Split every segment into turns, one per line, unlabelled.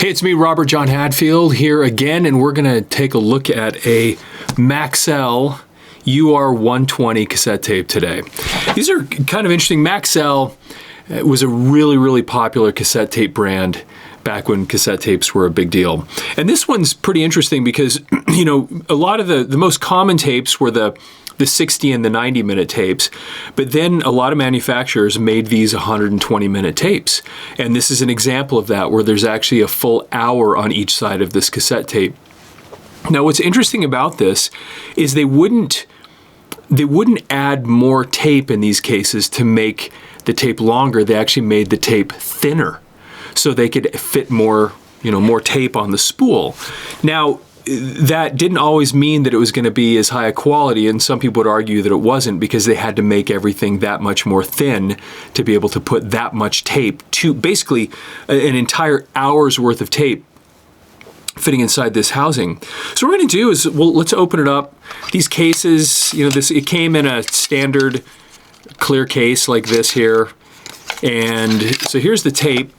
Hey, it's me, Robert John Hadfield, here again, and we're going to take a look at a Maxell UR120 cassette tape today. These are kind of interesting. Maxell was a really popular cassette tape brand back when cassette tapes were a big deal. And this one's pretty interesting because, you know, a lot of the most common tapes were the 60 and the 90-minute tapes, but then a lot of manufacturers made these 120-minute tapes. And this is an example of that, where there's actually a full hour on each side of this cassette tape. Now, what's interesting about this is they wouldn't add more tape in these cases to make the tape longer. They actually made the tape thinner so they could fit more, more tape on the spool. Now, that didn't always mean that it was going to be as high a quality, and some people would argue that it wasn't because they had to make everything that much more thin to be able to put that much tape, to basically an entire hour's worth of tape fitting inside this housing. So what we're going to do is, well, let's open it up. These cases, it came in a standard clear case like this here. And so here's the tape.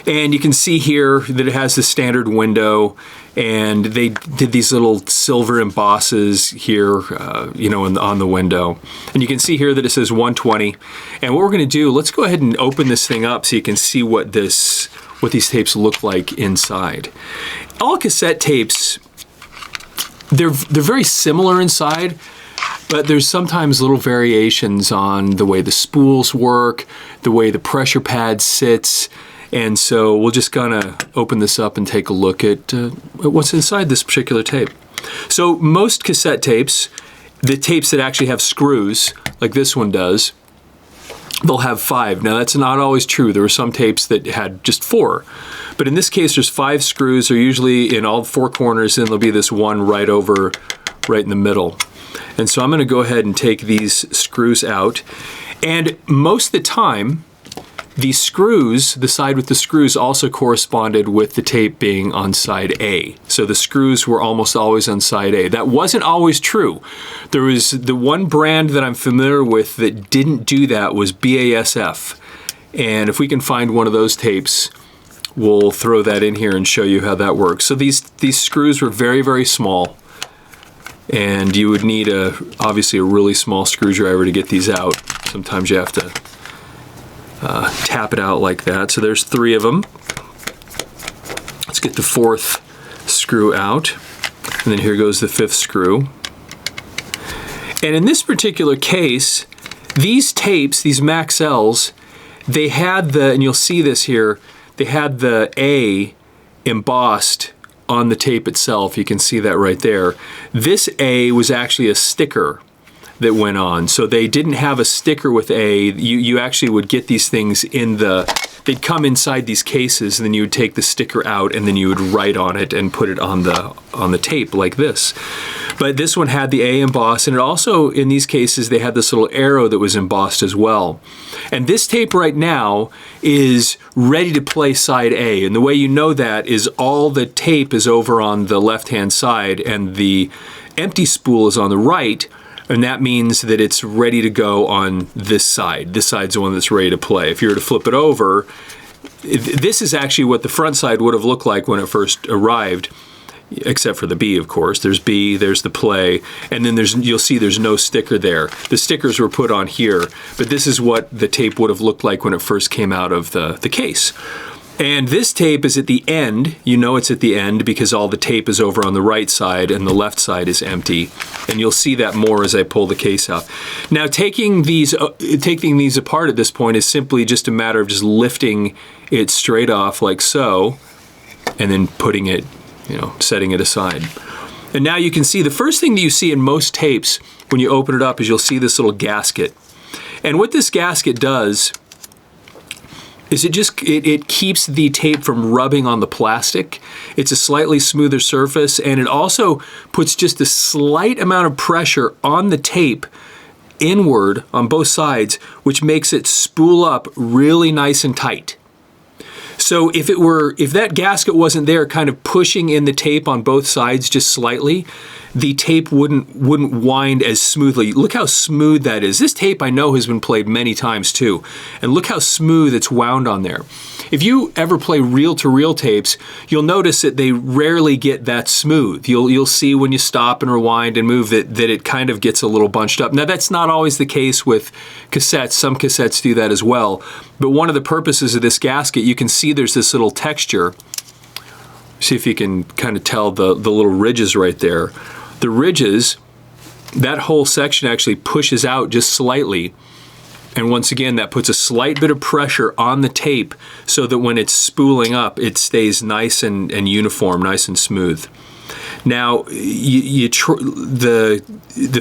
And you can see here that it has the standard window, and they did these little silver embosses here, on the window. And you can see here that it says 120. And what we're going to do, let's go ahead and open this thing up so you can see what these tapes look like inside. All cassette tapes, they're very similar inside, but there's sometimes little variations on the way the spools work, the way the pressure pad sits. And so we'll just gonna open this up and take a look at what's inside this particular tape. So most cassette tapes, the tapes that actually have screws, like this one does, they'll have 5. Now that's not always true. There were some tapes that had just 4. But in this case, there's 5 screws. They're usually in all 4 corners, and there'll be this one right in the middle. And so I'm gonna go ahead and take these screws out. And most of the time, these screws, the side with the screws, also corresponded with the tape being on side A. So the screws were almost always on side A. That wasn't always true. There was the one brand that I'm familiar with that didn't do that was BASF. And if we can find one of those tapes, we'll throw that in here and show you how that works. So these screws were very small. And you would need obviously a really small screwdriver to get these out. Sometimes you have to tap it out like that. So there's 3 of them. Let's get the 4th screw out. And then here goes the 5th screw. And in this particular case, these tapes, these Maxells, they had and you'll see this here, they had the A embossed on the tape itself. You can see that right there. This A was actually a sticker that went on. So they didn't have a sticker with A. You actually would get these things they'd come inside these cases, and then you would take the sticker out, and then you would write on it and put it on the tape like this. But this one had the A embossed, and it also, in these cases, they had this little arrow that was embossed as well. And this tape right now is ready to play side A. And the way you know that is all the tape is over on the left-hand side, and the empty spool is on the right. And that means that it's ready to go on this side. This side's the one that's ready to play. If you were to flip it over, this is actually what the front side would have looked like when it first arrived, except for the B, of course. There's B, there's the play, and then you'll see there's no sticker there. The stickers were put on here, but this is what the tape would have looked like when it first came out of the case. And this tape is at the end. You know it's at the end because all the tape is over on the right side and the left side is empty. And you'll see that more as I pull the case out. Now, taking these apart at this point is simply just a matter of just lifting it straight off like so, and then putting it, setting it aside. And now you can see the first thing that you see in most tapes when you open it up is you'll see this little gasket. And what this gasket does is it keeps the tape from rubbing on the plastic. It's a slightly smoother surface, and it also puts just a slight amount of pressure on the tape inward on both sides, which makes it spool up really nice and tight. So if that gasket wasn't there kind of pushing in the tape on both sides just slightly, the tape wouldn't wind as smoothly. Look how smooth that is. This tape I know has been played many times too, and look how smooth it's wound on there. If you ever play reel-to-reel tapes, you'll notice that they rarely get that smooth. You'll see when you stop and rewind and move that it kind of gets a little bunched up. Now that's not always the case with cassettes. Some cassettes do that as well. But one of the purposes of this gasket, you can see there's this little texture. See if you can kind of tell the little ridges right there. The ridges, that whole section actually pushes out just slightly. And once again, that puts a slight bit of pressure on the tape so that when it's spooling up, it stays nice and uniform, nice and smooth. Now, the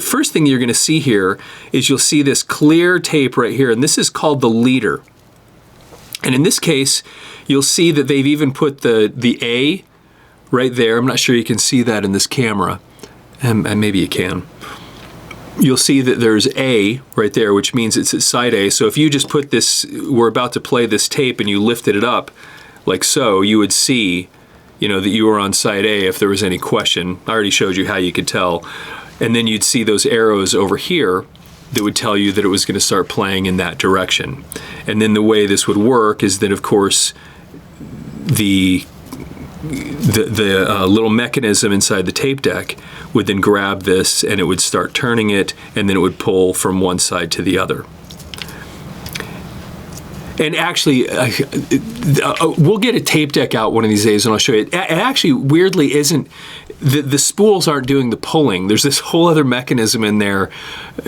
first thing you're going to see here is you'll see this clear tape right here, and this is called the leader. And in this case, you'll see that they've even put the A right there. I'm not sure you can see that in this camera, and maybe you can. You'll see that there's A right there, which means it's at side A. So if you just put this, we're about to play this tape, and you lifted it up like so, you would see, you know, that you were on side A if there was any question. I already showed you how you could tell. And then you'd see those arrows over here that would tell you that it was going to start playing in that direction. And then the way this would work is that, of course, the little mechanism inside the tape deck would then grab this, and it would start turning it, and then it would pull from one side to the other. And actually, we'll get a tape deck out one of these days, and I'll show you. It actually, weirdly, isn't, the spools aren't doing the pulling. There's this whole other mechanism in there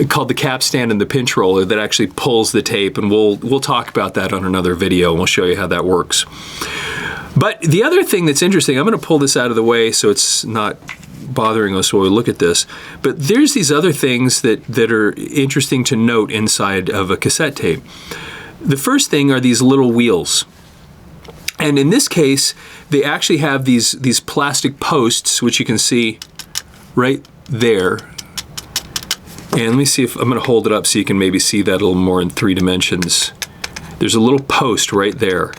called the capstan and the pinch roller that actually pulls the tape, and we'll talk about that on another video, and we'll show you how that works. But the other thing that's interesting, I'm going to pull this out of the way so it's not bothering us while we look at this, but there's these other things that are interesting to note inside of a cassette tape. The first thing are these little wheels. And in this case, they actually have these plastic posts, which you can see right there. And let me see if I'm going to hold it up so you can maybe see that a little more in 3 dimensions. There's a little post right there,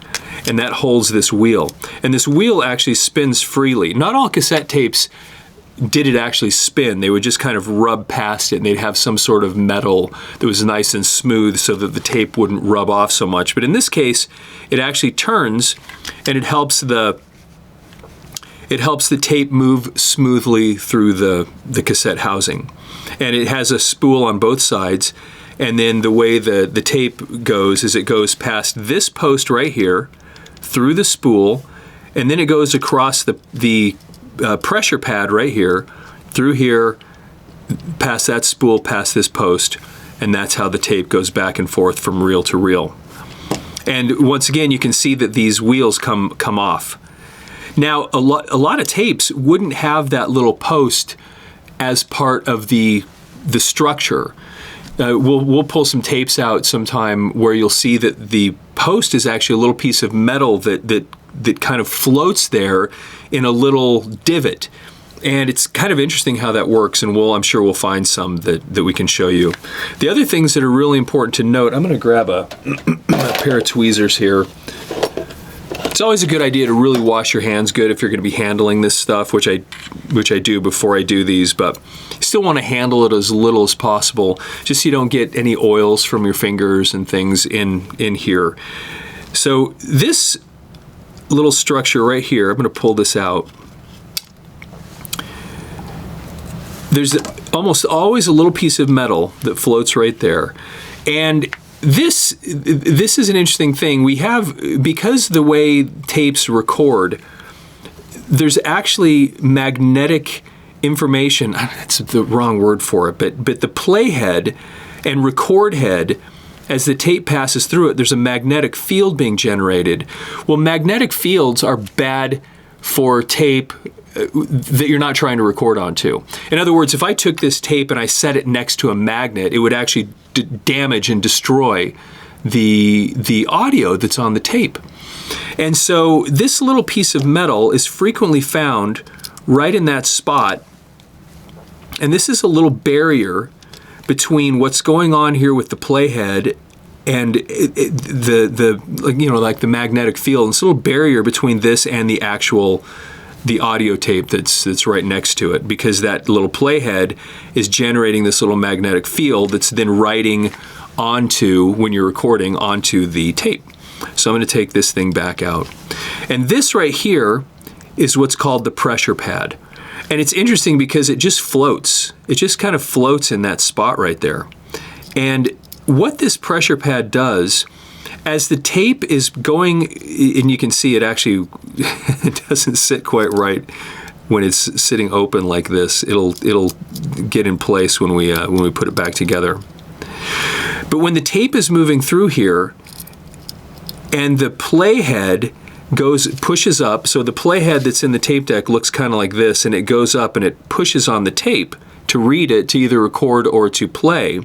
and that holds this wheel. And this wheel actually spins freely. Not all cassette tapes did it actually spin. They would just kind of rub past it, and they'd have some sort of metal that was nice and smooth so that the tape wouldn't rub off so much. But in this case, it actually turns, and it helps the tape move smoothly through the cassette housing. And it has a spool on both sides, and then the way the tape goes is it goes past this post right here, through the spool, and then it goes across the pressure pad right here, through here, past that spool, past this post, and that's how the tape goes back and forth from reel to reel. And once again, you can see that these wheels come off. Now, a lot of tapes wouldn't have that little post as part of the structure. We'll pull some tapes out sometime where you'll see that the post is actually a little piece of metal that kind of floats there in a little divot. And it's kind of interesting how that works, and I'm sure we'll find some that we can show you. The other things that are really important to note, I'm going to grab a pair of tweezers here. It's always a good idea to really wash your hands good if you're going to be handling this stuff, which I do before I do these, but you still want to handle it as little as possible, just so you don't get any oils from your fingers and things in here. So this little structure right here, I'm going to pull this out. There's almost always a little piece of metal that floats right there. And this is an interesting thing. We have, because the way tapes record, there's actually magnetic information. That's the wrong word for it, but the playhead and record head, as the tape passes through it, there's a magnetic field being generated. Well, magnetic fields are bad for tape that you're not trying to record onto. In other words, if I took this tape and I set it next to a magnet, it would actually damage and destroy the audio that's on the tape. And so this little piece of metal is frequently found right in that spot. And this is a little barrier between what's going on here with the playhead and like the magnetic field. And it's a little barrier between this and the actual the audio tape that's right next to it, because that little playhead is generating this little magnetic field that's then writing onto, when you're recording, onto the tape. So I'm going to take this thing back out. And this right here is what's called the pressure pad. And it's interesting because it just floats. It just kind of floats in that spot right there. And what this pressure pad does, as the tape is going, and you can see it actually it doesn't sit quite right when it's sitting open like this. It'll get in place when we put it back together. But when the tape is moving through here, and the playhead pushes up, so the playhead that's in the tape deck looks kind of like this, and it goes up and it pushes on the tape to read it, to either record or to play.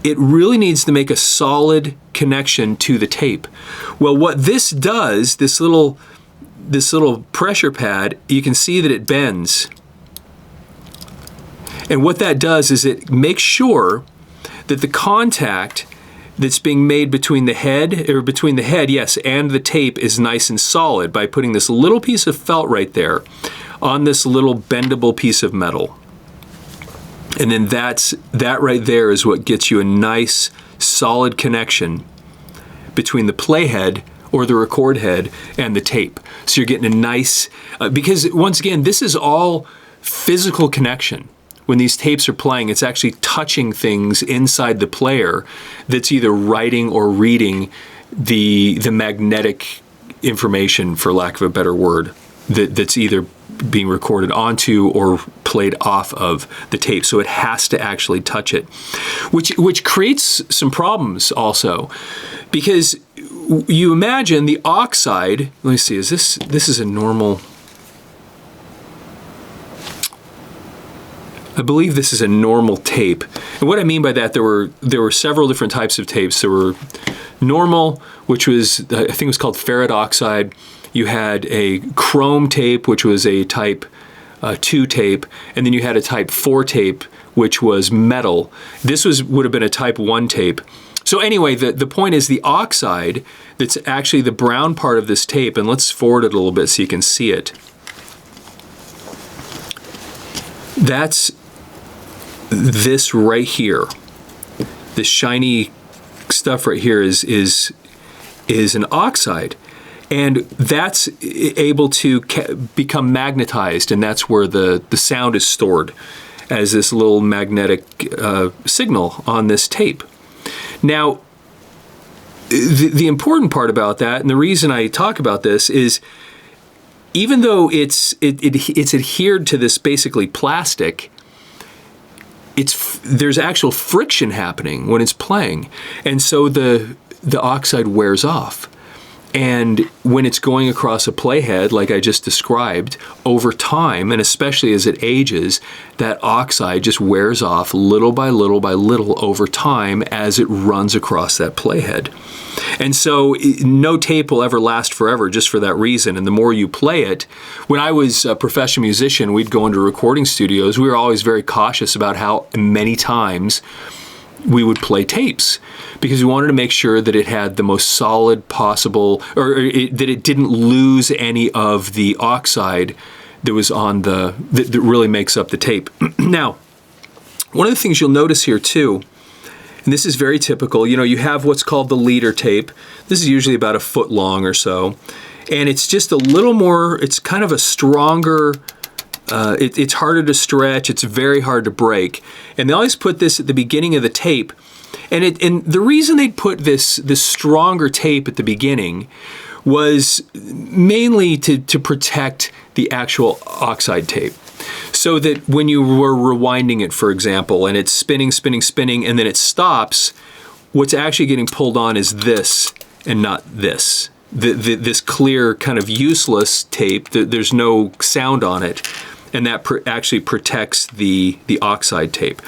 It really needs to make a solid connection to the tape. Well, what this does, this little pressure pad, you can see that it bends. And what that does is it makes sure that the contact that's being made between the head, yes, and the tape is nice and solid by putting this little piece of felt right there on this little bendable piece of metal. And then that right there is what gets you a nice solid connection between the playhead or the record head and the tape. So you're getting a nice, because once again, this is all physical connection. When these tapes are playing, it's actually touching things inside the player that's either writing or reading the magnetic information, for lack of a better word, that's either being recorded onto or played off of the tape. So it has to actually touch it, which creates some problems also, because you imagine the oxide. Let me see. This is a normal? I believe this is a normal tape. And what I mean by that, there were several different types of tapes. There were normal, which was, I think it was called ferrite oxide. You had a chrome tape, which was a type 2 tape, and then you had a type 4 tape, which was metal. This would have been a type 1 tape. So anyway, the point is the oxide, that's actually the brown part of this tape, and let's forward it a little bit so you can see it. That's this right here. This shiny stuff right here is an oxide. And that's able to become magnetized, and that's where the sound is stored as this little magnetic signal on this tape. Now, the important part about that, and the reason I talk about this, is even though it's adhered to this basically plastic, there's actual friction happening when it's playing, and so the oxide wears off. And when it's going across a playhead, like I just described, over time, and especially as it ages, that oxide just wears off little by little by little over time as it runs across that playhead. And so no tape will ever last forever just for that reason. And the more you play it, when I was a professional musician, we'd go into recording studios. We were always very cautious about how many times we would play tapes, because we wanted to make sure that it had the most solid possible, or that it didn't lose any of the oxide that was on that really makes up the tape. Now, one of the things you'll notice here too, and this is very typical, you have what's called the leader tape. This is usually about 1 foot long or so, and it's just a little more, it's kind of a stronger, it's harder to stretch, it's very hard to break. And they always put this at the beginning of the tape. And the reason they'd put this stronger tape at the beginning was mainly to protect the actual oxide tape. So that when you were rewinding it, for example, and it's spinning, and then it stops, what's actually getting pulled on is this and not this. This clear kind of useless tape, there's no sound on it, and that actually protects the oxide tape.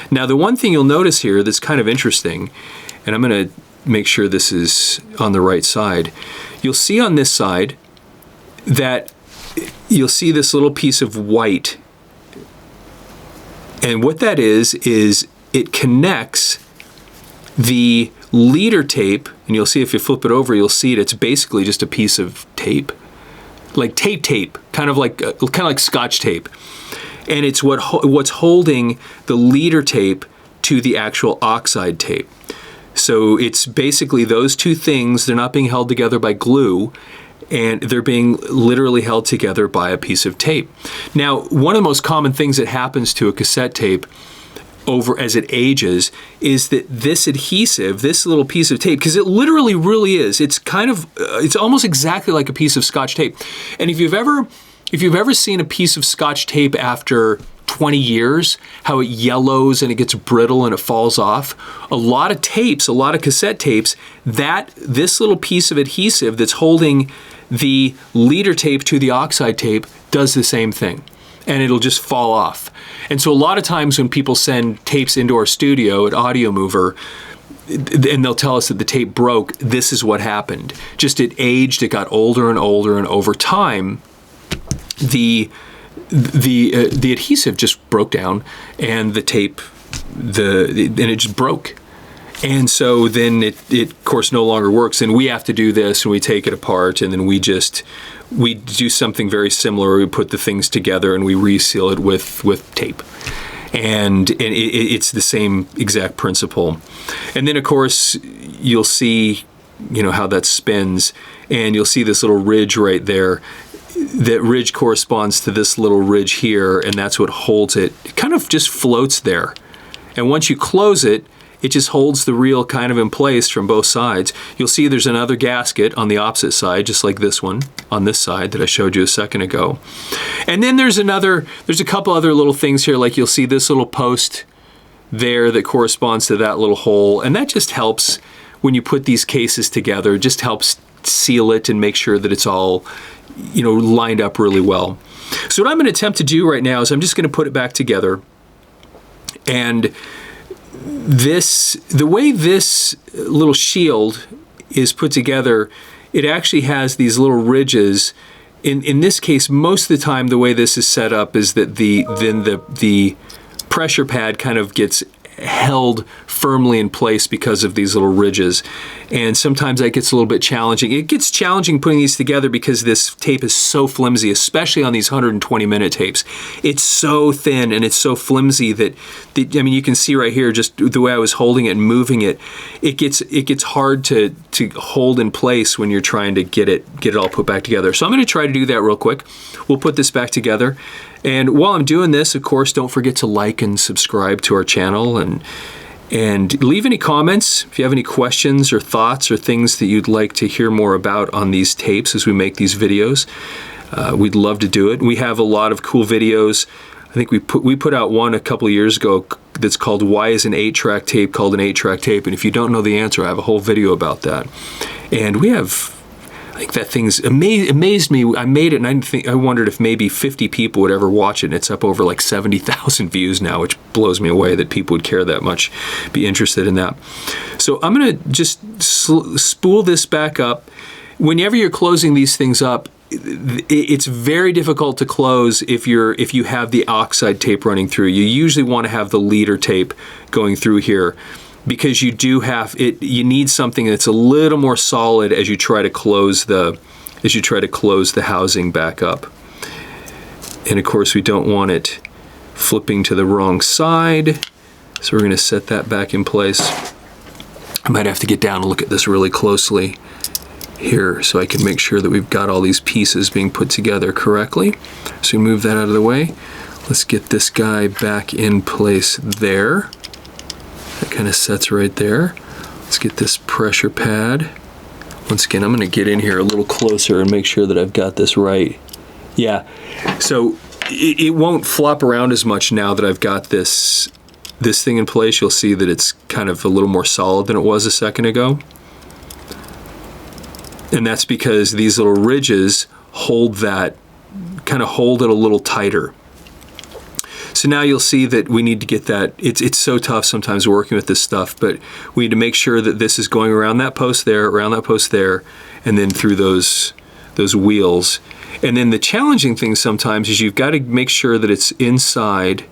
Now, the one thing you'll notice here that's kind of interesting, and I'm going to make sure this is on the right side, you'll see on this side that you'll see this little piece of white. And what that is it connects the leader tape, and you'll see if you flip it over, you'll see it's basically just a piece of tape tape, kind of like Scotch tape. And it's what's holding the leader tape to the actual oxide tape. So it's basically those two things. They're not being held together by glue, and they're being literally held together by a piece of tape. Now, one of the most common things that happens to a cassette tape over as it ages is that this adhesive, this little piece of tape, because it literally really is, it's almost exactly like a piece of Scotch tape. And if you've ever seen a piece of Scotch tape after 20 years, how it yellows and it gets brittle and it falls off, a lot of cassette tapes, this little piece of adhesive that's holding the leader tape to the oxide tape does the same thing, and it'll just fall off. And so a lot of times when people send tapes into our studio at Audiomover, and they'll tell us that the tape broke, this is what happened. Just it aged, it got older and older, and over time, the adhesive just broke down, and the tape, and it just broke. And so then it of course no longer works, and we have to do this, and we take it apart, and then we do something very similar. We put the things together and we reseal it with tape. And it's the same exact principle. And then of course you'll see, how that spins, and you'll see this little ridge right there. That ridge corresponds to this little ridge here, and that's what holds it. It kind of just floats there. And once you close it, it just holds the reel kind of in place from both sides. You'll see there's another gasket on the opposite side, just like this one on this side that I showed you a second ago. And then there's a couple other little things here, like you'll see this little post there that corresponds to that little hole. And that just helps when you put these cases together, just helps seal it and make sure that it's all, lined up really well. So what I'm going to attempt to do right now is I'm just going to put it back together. And the way this little shield is put together, it actually has these little ridges. In this case, most of the time, the way this is set up is that the pressure pad kind of gets held firmly in place because of these little ridges. And sometimes that gets a little bit challenging. It gets challenging putting these together because this tape is so flimsy, especially on these 120-minute tapes. It's so thin and it's so flimsy that, you can see right here, just the way I was holding it and moving it, it gets hard to hold in place when you're trying to get it all put back together. So I'm going to try to do that real quick. We'll put this back together. And while I'm doing this, of course, don't forget to like and subscribe to our channel, and leave any comments if you have any questions or thoughts or things that you'd like to hear more about on these tapes as we make these videos. We'd love to do it. We have a lot of cool videos. I think we put out one a couple of years ago that's called "Why is an 8-track tape called an 8-track tape?" And if you don't know the answer, I have a whole video about that. And we have, I think that thing's amazed me. I made it, and I wondered if maybe 50 people would ever watch it. And it's up over like 70,000 views now, which blows me away that people would care that much, be interested in that. So I'm going to just spool this back up. Whenever you're closing these things up, it's very difficult to close if you have the oxide tape running through. You usually want to have the leader tape going through here, because you need something that's a little more solid as you try to close the housing back up. And of course we don't want it flipping to the wrong side, so we're going to set that back in place. I might have to get down and look at this really closely here so I can make sure that we've got all these pieces being put together correctly. So we move that out of the way. Let's get this guy back in place there. That kind of sets right there. Let's get this pressure pad. Once again, I'm going to get in here a little closer and make sure that I've got this right. Yeah, so it won't flop around as much now that I've got this thing in place. You'll see that it's kind of a little more solid than it was a second ago. And that's because these little ridges kind of hold it a little tighter. So now you'll see that we need to get that. It's so tough sometimes working with this stuff, but we need to make sure that this is going around that post there, and then through those wheels. And then the challenging thing sometimes is you've got to make sure that it's inside.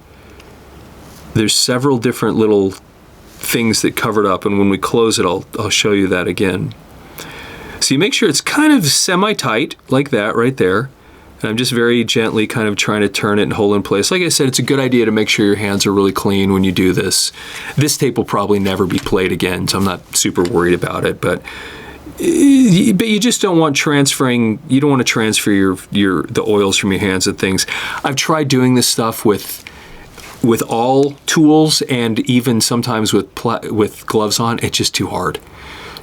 There's several different little things that cover it up, and when we close it, I'll show you that again. So you make sure it's kind of semi-tight, like that right there. And I'm just very gently kind of trying to turn it and hold it in place. Like I said, it's a good idea to make sure your hands are really clean when you do this. This tape will probably never be played again, so I'm not super worried about it. But you just don't want transferring, you don't want to transfer the oils from your hands and things. I've tried doing this stuff with all tools and even sometimes with gloves on. It's just too hard.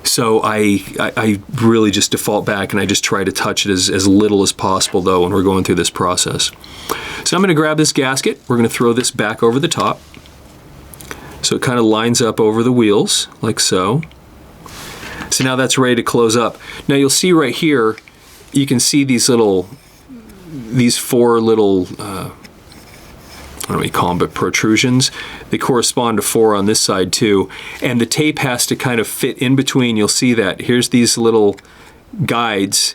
So I really just default back and I just try to touch it as little as possible though when we're going through this process. So I'm going to grab this gasket. We're going to throw this back over the top. So it kind of lines up over the wheels like so. So now that's ready to close up. Now you'll see right here, you can see these four little, I don't know what you call them, but protrusions. They correspond to 4 on this side too. And the tape has to kind of fit in between. You'll see that. Here's these little guides,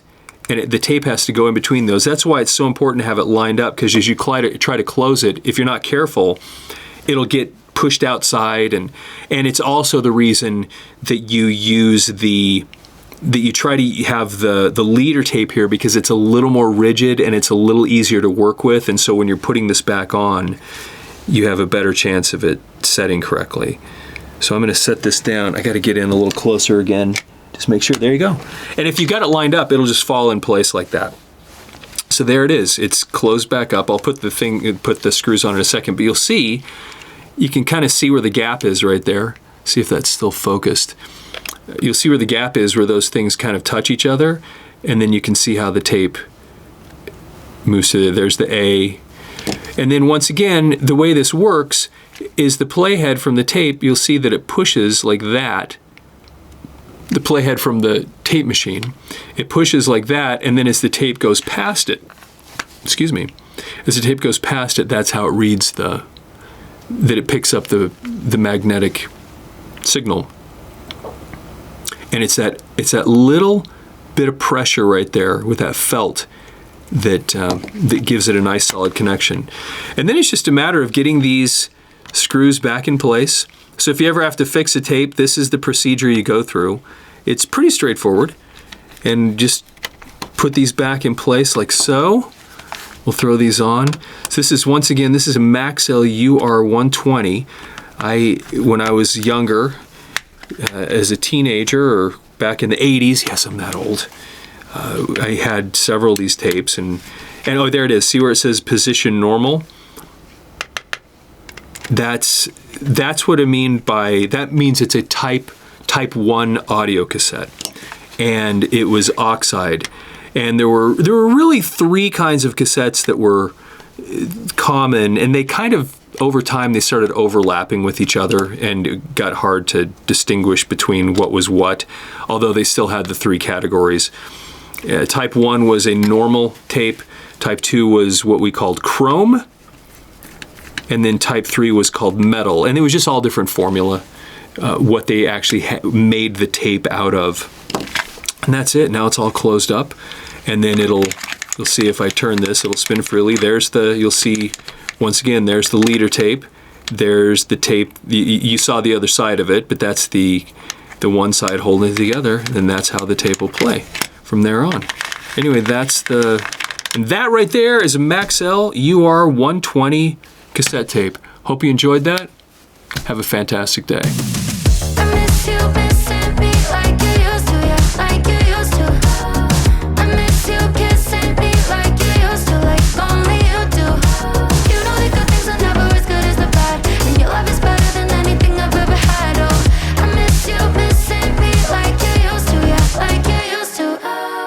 and the tape has to go in between those. That's why it's so important to have it lined up, because as you try to close it, if you're not careful, it'll get pushed outside. And it's also the reason that you try to have the leader tape here, because it's a little more rigid and it's a little easier to work with. And so when you're putting this back on, you have a better chance of it setting correctly. So I'm going to set this down. I got to get in a little closer again. Just make sure, there you go. And if you got it lined up, it'll just fall in place like that. So there it is. It's closed back up. I'll put the screws on in a second, but you'll see, you can kind of see where the gap is right there. See if that's still focused. You'll see where the gap is, where those things kind of touch each other, and then you can see how the tape moves through there. There's the A. And then once again, the way this works is the playhead from the tape, you'll see that it pushes like that. The playhead from the tape machine, it pushes like that, and then as the tape goes past it, as the tape goes past it, that's how it reads that it picks up the magnetic signal. And it's that little bit of pressure right there with that felt that gives it a nice solid connection. And then it's just a matter of getting these screws back in place. So if you ever have to fix a tape, this is the procedure you go through. It's pretty straightforward. And just put these back in place like so. We'll throw these on. So this is, once again, this is a Maxell UR120. When I was younger, as a teenager, or back in the 80s, yes, I'm that old, I had several of these tapes, and oh, there it is. See where it says position normal? That's what I mean by, that means it's a type 1 audio cassette, and it was oxide. And there were really 3 kinds of cassettes that were common, and they kind of, over time, they started overlapping with each other, and it got hard to distinguish between what was what, although they still had the 3 categories. Type 1 was a normal tape, Type 2 was what we called chrome, and then Type 3 was called metal, and it was just all different formula, what they actually made the tape out of. And that's it. Now it's all closed up, and then you'll see if I turn this, it'll spin freely. You'll see, once again, there's the leader tape. There's the tape, you saw the other side of it, but that's the one side holding it together, and that's how the tape will play from there on. Anyway, and that right there is a Maxell UR120 cassette tape. Hope you enjoyed that. Have a fantastic day.